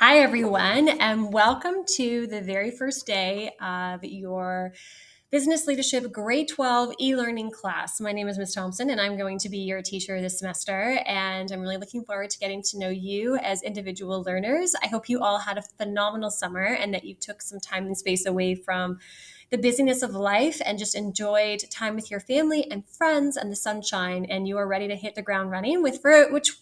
Hi, everyone, and welcome to the very first day of your Business Leadership Grade 12 e-learning class. My name is Ms. Thompson, and I'm going to be your teacher this semester, and I'm really looking forward to getting to know you as individual learners. I hope you all had a phenomenal summer and that you took some time and space away from the busyness of life and just enjoyed time with your family and friends and the sunshine, and you are ready to hit the ground running which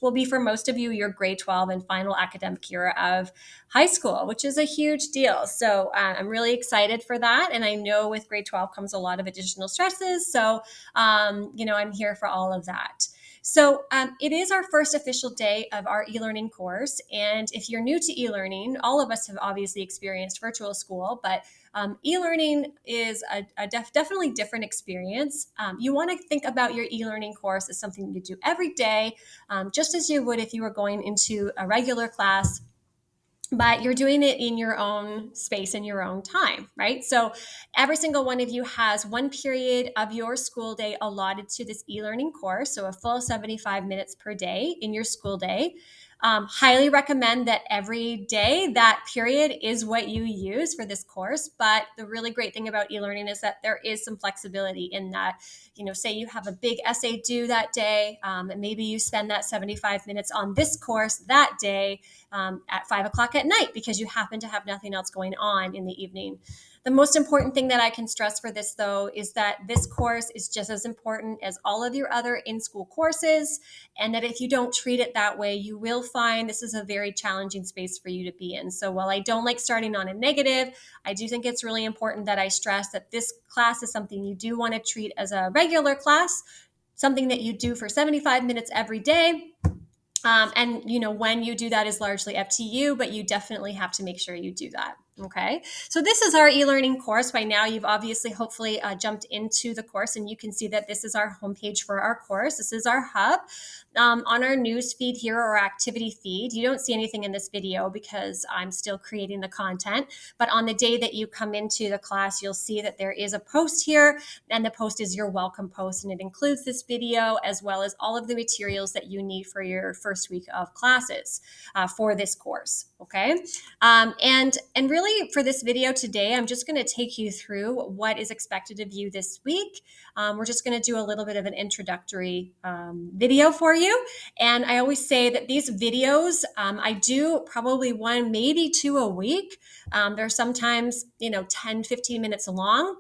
will be for most of you your grade 12 and final academic year of high school, which is a huge deal. So I'm really excited for that, and I know with grade 12 comes a lot of additional stresses, so I'm here for all of that. So it is our first official day of our e-learning course. And if you're new to e-learning, all of us have obviously experienced virtual school, but e-learning is a definitely different experience. You want to think about your e-learning course as something you do every day, just as you would if you were going into a regular class, but you're doing it in your own space in your own time, right? So every single one of you has one period of your school day allotted to this e-learning course, so a full 75 minutes per day in your school day. Highly recommend that every day that period is what you use for this course. But the really great thing about e-learning is that there is some flexibility in that, say you have a big essay due that day, and maybe you spend that 75 minutes on this course that day at 5 o'clock at night because you happen to have nothing else going on in the evening. The most important thing that I can stress for this, though, is that this course is just as important as all of your other in-school courses, and that if you don't treat it that way, you will find this is a very challenging space for you to be in. So while I don't like starting on a negative, I do think it's really important that I stress that this class is something you do want to treat as a regular class, something that you do for 75 minutes every day. And when you do that is largely up to you, but you definitely have to make sure you do that. Okay, so this is our e-learning course. By now, you've obviously hopefully jumped into the course, and you can see that this is our homepage for our course. This is our hub. On our news feed here, or activity feed, you don't see anything in this video because I'm still creating the content. But on the day that you come into the class, you'll see that there is a post here, and the post is your welcome post, and it includes this video as well as all of the materials that you need for your first week of classes for this course. Okay, and really for this video today, I'm just going to take you through what is expected of you this week. We're just going to do a little bit of an introductory video for you. And I always say that these videos, I do probably one, maybe two a week. They're sometimes, 10, 15 minutes long,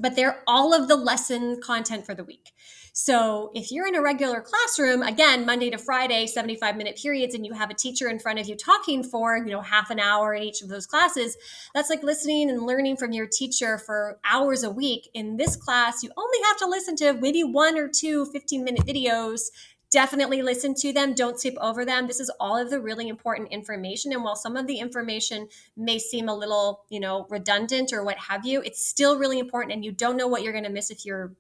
but they're all of the lesson content for the week. So if you're in a regular classroom, again, Monday to Friday, 75-minute periods, and you have a teacher in front of you talking for, half an hour in each of those classes, that's like listening and learning from your teacher for hours a week. In this class, you only have to listen to maybe one or two 15-minute videos. Definitely listen to them. Don't skip over them. This is all of the really important information. And while some of the information may seem a little, redundant or what have you, it's still really important. And you don't know what you're going to miss if you're,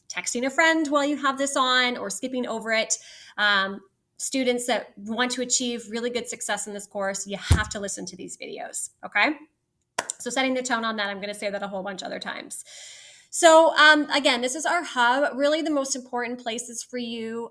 texting a friend while you have this on or skipping over it. Students that want to achieve really good success in this course, you have to listen to these videos. Okay. So setting the tone on that, I'm going to say that a whole bunch of other times. So again, this is our hub. Really the most important places for you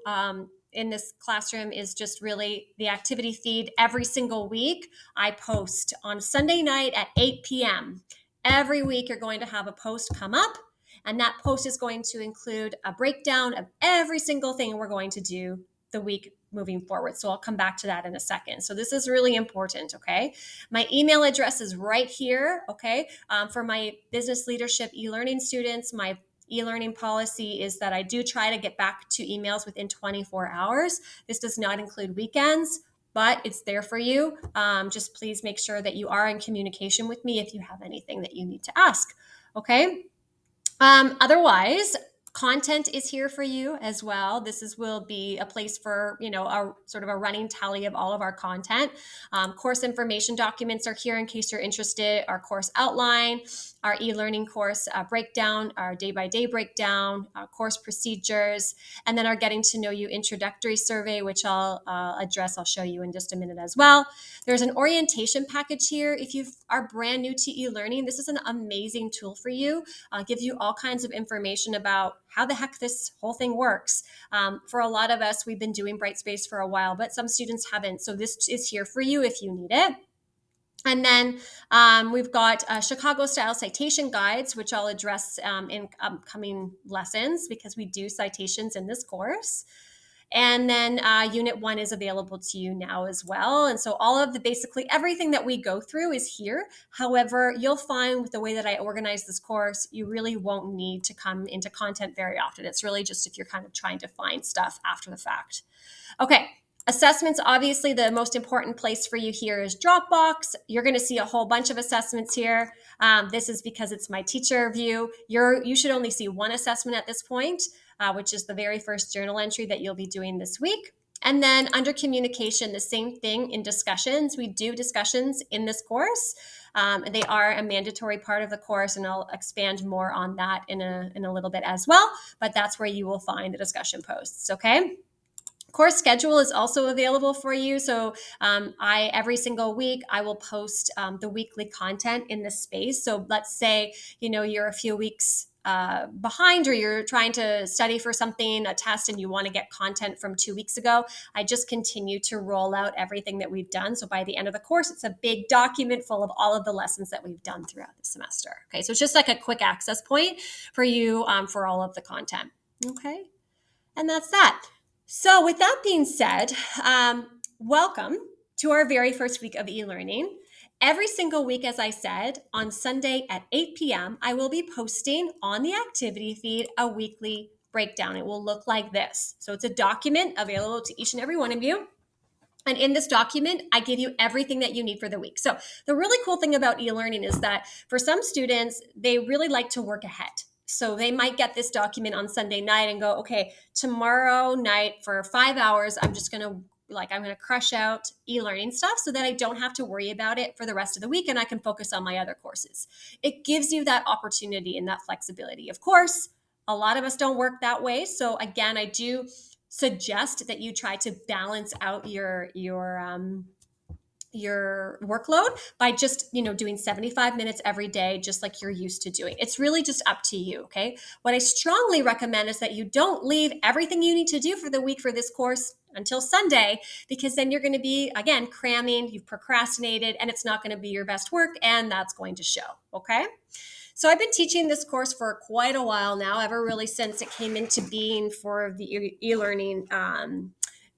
in this classroom is just really the activity feed. Every single week, I post on Sunday night at 8 p.m. Every week, you're going to have a post come up, and that post is going to include a breakdown of every single thing we're going to do the week moving forward. So I'll come back to that in a second. So this is really important, okay? My email address is right here, okay? For my business leadership e-learning students, my e-learning policy is that I do try to get back to emails within 24 hours. This does not include weekends, but it's there for you. Just please make sure that you are in communication with me if you have anything that you need to ask, okay? Otherwise, content is here for you as well. Will be a place for, a sort of a running tally of all of our content. Course information documents are here in case you're interested. Our course outline, our e-learning course breakdown, our day-by-day breakdown, course procedures, and then our getting to know you introductory survey, which I'll address. I'll show you in just a minute as well. There's an orientation package here. If you are brand new to e-learning, this is an amazing tool for you. Gives you all kinds of information about how the heck this whole thing works. For a lot of us, we've been doing Brightspace for a while, but some students haven't. So this is here for you if you need it. And then we've got Chicago-style citation guides, which I'll address in upcoming lessons because we do citations in this course. And then Unit 1 is available to you now as well. And so all of basically everything that we go through is here. However, you'll find with the way that I organize this course, you really won't need to come into content very often. It's really just if you're kind of trying to find stuff after the fact. Okay. Assessments, obviously, the most important place for you here is Dropbox. You're going to see a whole bunch of assessments here. This is because it's my teacher view. You should only see one assessment at this point, which is the very first journal entry that you'll be doing this week. And then under communication, the same thing in discussions. We do discussions in this course. They are a mandatory part of the course, and I'll expand more on that in a little bit as well. But that's where you will find the discussion posts, okay? Course schedule is also available for you. So every single week, I will post the weekly content in this space. So let's say, you're a few weeks behind, or you're trying to study for something, a test, and you want to get content from 2 weeks ago. I just continue to roll out everything that we've done. So by the end of the course, it's a big document full of all of the lessons that we've done throughout the semester. Okay, so it's just like a quick access point for you for all of the content. Okay, and that's that. So with that being said, welcome to our very first week of e-learning. Every single week, as I said, on Sunday at 8 p.m., I will be posting on the activity feed a weekly breakdown. It will look like this. So it's a document available to each and every one of you. And in this document, I give you everything that you need for the week. So the really cool thing about e-learning is that for some students, they really like to work ahead. So they might get this document on Sunday night and go, okay, tomorrow night for 5 hours, I'm going to crush out e-learning stuff so that I don't have to worry about it for the rest of the week and I can focus on my other courses. It gives you that opportunity and that flexibility. Of course, a lot of us don't work that way. So again, I do suggest that you try to balance out your workload by just, doing 75 minutes every day, just like you're used to doing. It's really just up to you. Okay. What I strongly recommend is that you don't leave everything you need to do for the week for this course until Sunday, because then you're going to be, again, cramming, you've procrastinated, and it's not going to be your best work, and that's going to show. Okay. So I've been teaching this course for quite a while now, ever really since it came into being for the e-learning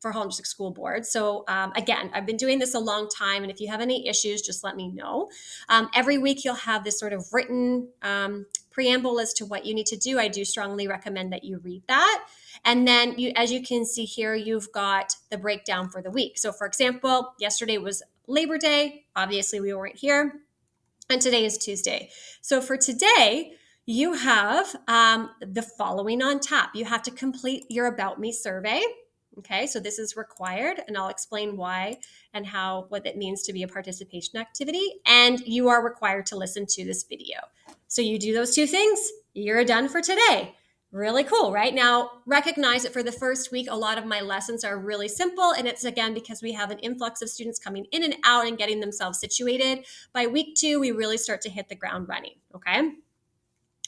for Halton District School Board. So again, I've been doing this a long time, and if you have any issues, just let me know. Every week you'll have this sort of written preamble as to what you need to do. I do strongly recommend that you read that. And then as you can see here, you've got the breakdown for the week. So for example, yesterday was Labor Day. Obviously we weren't here. And today is Tuesday. So for today, you have the following on tap. You have to complete your About Me survey. Okay, so this is required, and I'll explain why and what it means to be a participation activity. And you are required to listen to this video. So you do those two things, you're done for today. Really cool, right? Now, recognize that for the first week, a lot of my lessons are really simple, and it's again because we have an influx of students coming in and out and getting themselves situated. By week 2, we really start to hit the ground running, okay?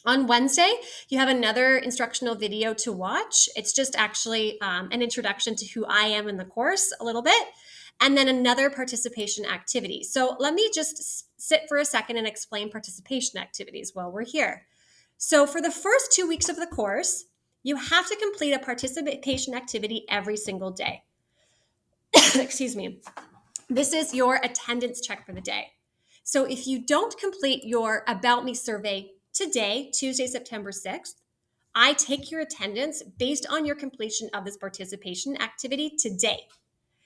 On Wednesday, you have another instructional video to watch. It's just actually an introduction to who I am in the course a little bit, and then another participation activity. So let me just sit for a second and explain participation activities while we're here. So for the first 2 weeks of the course, you have to complete a participation activity every single day. Excuse me. This is your attendance check for the day. So if you don't complete your About Me survey today, Tuesday, September 6th, I take your attendance based on your completion of this participation activity today.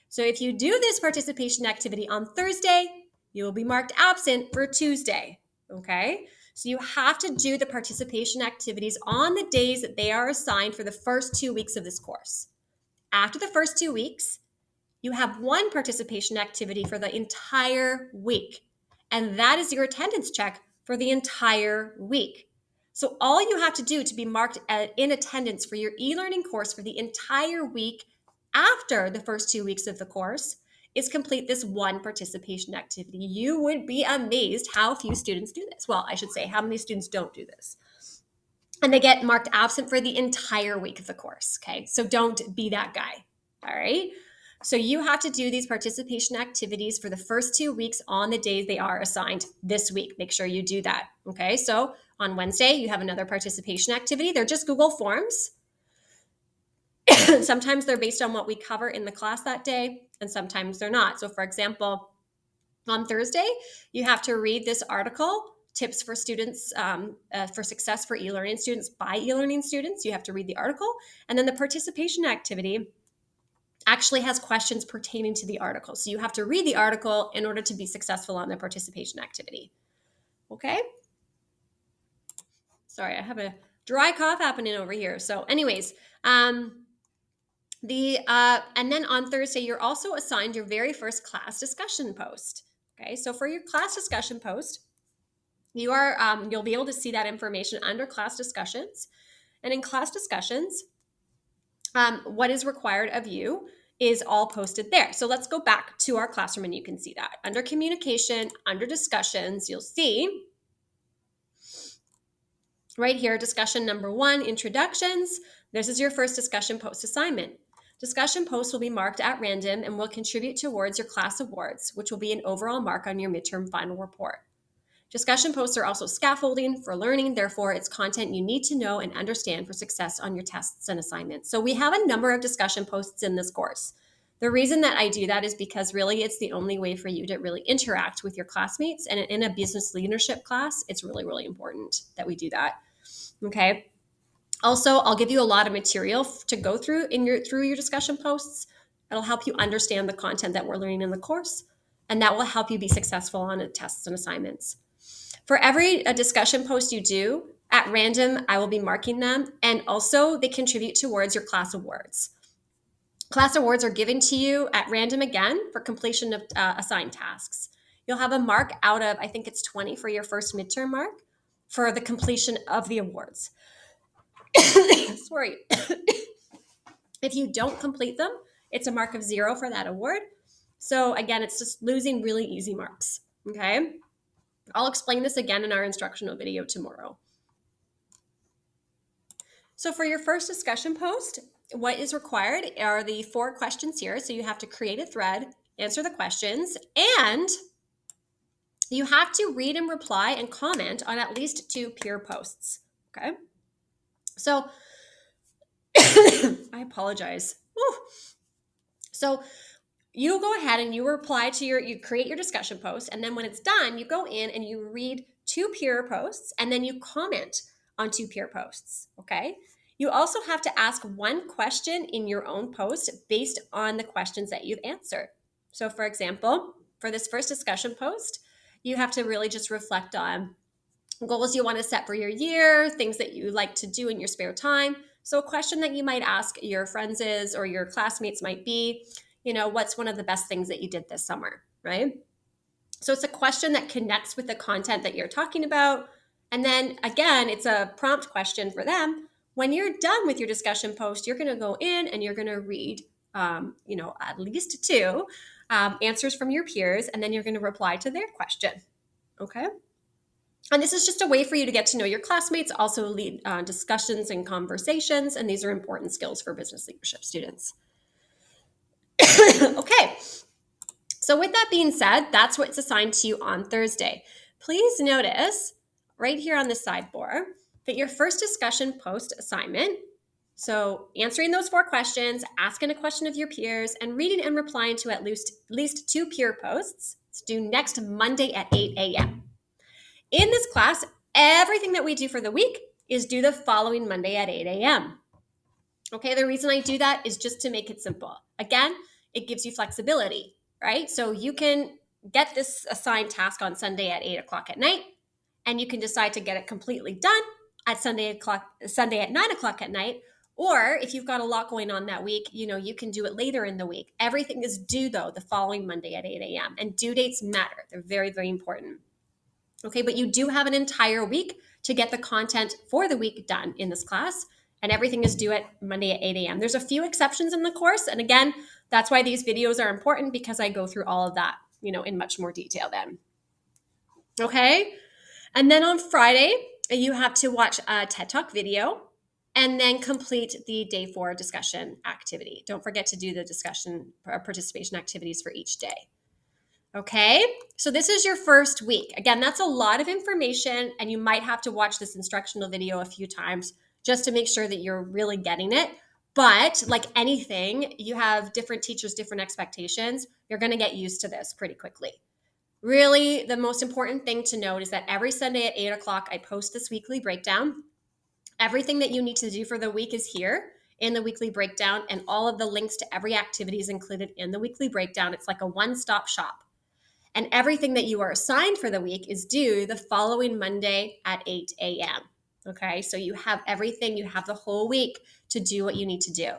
So if you do this participation activity on Thursday, you will be marked absent for Tuesday, okay? So you have to do the participation activities on the days that they are assigned for the first 2 weeks of this course. After the first 2 weeks, you have one participation activity for the entire week, and that is your attendance check for the entire week. So all you have to do to be marked in attendance for your e-learning course for the entire week after the first 2 weeks of the course is complete this one participation activity. You would be amazed how few students do this. Well, I should say how many students don't do this. and they get marked absent for the entire week of the course. Okay, so don't be that guy. All right. So you have to do these participation activities for the first 2 weeks on the days they are assigned this week. Make sure you do that. Okay, so on Wednesday, you have another participation activity. They're just Google Forms. Sometimes they're based on what we cover in the class that day, and sometimes they're not. So, for example, on Thursday, you have to read this article, Tips for Students for Success for E-Learning Students by E-Learning Students. You have to read the article. And then the participation activity actually has questions pertaining to the article. So you have to read the article in order to be successful on the participation activity. Okay? Sorry, I have a dry cough happening over here. So anyways, and then on Thursday, you're also assigned your very first class discussion post. Okay, so for your class discussion post, you'll be able to see that information under class discussions. And in class discussions, what is required of you is all posted there. So let's go back to our classroom and you can see that. Under communication, under discussions, you'll see right here, discussion number 1, introductions. This is your first discussion post assignment. Discussion posts will be marked at random and will contribute towards your class awards, which will be an overall mark on your midterm final report. Discussion posts are also scaffolding for learning. Therefore, it's content you need to know and understand for success on your tests and assignments. So we have a number of discussion posts in this course. The reason that I do that is because really it's the only way for you to really interact with your classmates. And in a business leadership class, it's really, really important that we do that. Okay. Also, I'll give you a lot of material to go through through your discussion posts. It'll help you understand the content that we're learning in the course, and that will help you be successful on tests and assignments. For every discussion post you do, at random, I will be marking them, and also they contribute towards your class awards. Class awards are given to you at random again for completion of assigned tasks. You'll have a mark out of, I think it's 20 for your first midterm mark for the completion of the awards. Sorry. If you don't complete them, it's a mark of 0 for that award. So again, it's just losing really easy marks. Okay. I'll explain this again in our instructional video tomorrow. So for your first discussion post, what is required are the 4 questions here. So you have to create a thread, answer the questions, and you have to read and reply and comment on at least 2 peer posts. Okay. So I apologize. Woo. So you go ahead and you reply to you create your discussion post. And then when it's done, you go in and you read 2 peer posts and then you comment on 2 peer posts. Okay. You also have to ask 1 question in your own post based on the questions that you've answered. So for example, for this first discussion post, you have to really just reflect on goals you want to set for your year, things that you like to do in your spare time. So a question that you might ask your friends or your classmates might be, what's one of the best things that you did this summer, right? So it's a question that connects with the content that you're talking about. And then again, it's a prompt question for them. When you're done with your discussion post, you're going to go in and you're going to read, at least 2 answers from your peers, and then you're going to reply to their question. Okay. And this is just a way for you to get to know your classmates, also lead discussions and conversations. And these are important skills for business leadership students. Okay. So with that being said, that's what's assigned to you on Thursday. Please notice right here on the sidebar that your first discussion post assignment, so answering those 4 questions, asking a question of your peers, and reading and replying to at least 2 peer posts, it's due next Monday at 8 a.m. In this class, everything that we do for the week is due the following Monday at 8 a.m. Okay, the reason I do that is just to make it simple. Again, it gives you flexibility, right? So you can get this assigned task on Sunday at 8 o'clock at night, and you can decide to get it completely done at Sunday at 9 o'clock at night. Or if you've got a lot going on that week, you can do it later in the week. Everything is due, though, the following Monday at 8 a.m. And due dates matter. They're very, very important. Okay, but you do have an entire week to get the content for the week done in this class, and everything is due at Monday at 8 a.m. There's a few exceptions in the course, and again, that's why these videos are important, because I go through all of that, in much more detail then. Okay, and then on Friday, you have to watch a TED Talk video and then complete the day 4 discussion activity. Don't forget to do the discussion or participation activities for each day. Okay, so this is your first week. Again, that's a lot of information, and you might have to watch this instructional video a few times just to make sure that you're really getting it. But like anything, you have different teachers, different expectations. You're going to get used to this pretty quickly. Really, the most important thing to note is that every Sunday at 8 o'clock, I post this weekly breakdown. Everything that you need to do for the week is here in the weekly breakdown, and all of the links to every activity is included in the weekly breakdown. It's like a one-stop shop. And everything that you are assigned for the week is due the following Monday at 8 a.m. Okay, so you have everything, you have the whole week to do what you need to do.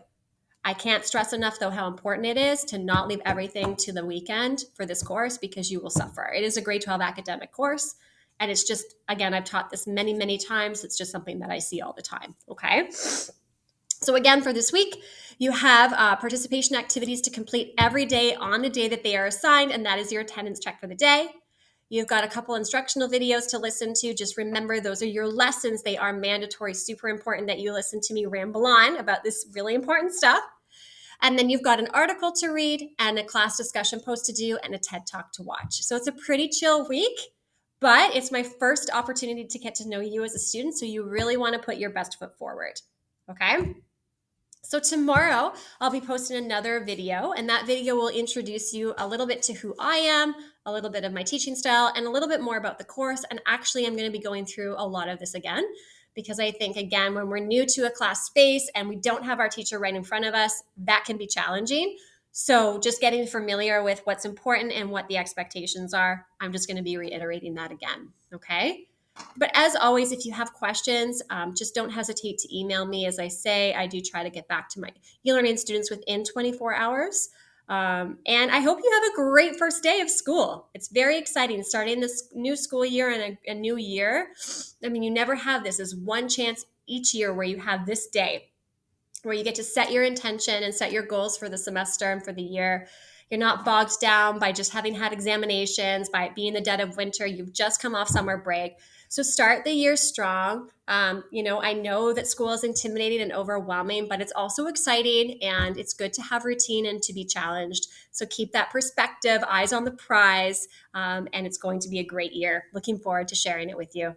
I can't stress enough, though, how important it is to not leave everything to the weekend for this course, because you will suffer. It is a grade 12 academic course. And it's just, again, I've taught this many, many times. It's just something that I see all the time. Okay. So again, for this week, you have participation activities to complete every day on the day that they are assigned, and that is your attendance check for the day. You've got a couple instructional videos to listen to. Just remember, those are your lessons. They are mandatory, super important that you listen to me ramble on about this really important stuff. And then you've got an article to read and a class discussion post to do and a TED Talk to watch. So it's a pretty chill week, but it's my first opportunity to get to know you as a student. So you really want to put your best foot forward. Okay. So tomorrow I'll be posting another video, and that video will introduce you a little bit to who I am, a little bit of my teaching style, and a little bit more about the course. And actually, I'm going to be going through a lot of this again, because I think, again, when we're new to a class space and we don't have our teacher right in front of us, that can be challenging. So just getting familiar with what's important and what the expectations are, I'm just going to be reiterating that again. Okay. But as always, if you have questions, just don't hesitate to email me. As I say, I do try to get back to my e-learning students within 24 hours. And I hope you have a great first day of school. It's very exciting starting this new school year and a new year. I mean, you never have this. There's one chance each year where you have this day where you get to set your intention and set your goals for the semester and for the year. You're not bogged down by just having had examinations, by it being the dead of winter. You've just come off summer break. So start the year strong. I know that school is intimidating and overwhelming, but it's also exciting, and it's good to have routine and to be challenged. So keep that perspective, eyes on the prize, and it's going to be a great year. Looking forward to sharing it with you.